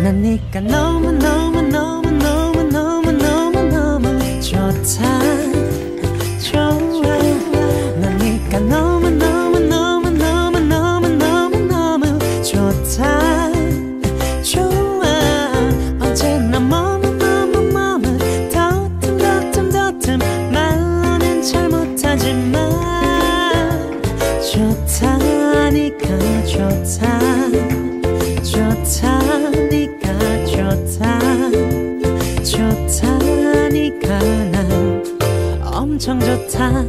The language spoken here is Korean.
난 네가 너무너무너무너무너무너무너무 좋다 좋아 난 네가 너무너무너무너무너무너무 좋다 좋아 언제나 머뭇머뭇머뭇 더듬 말로는 잘 못하지만 좋다니까 좋다 좋다니까 좋다니까 난 엄청 좋다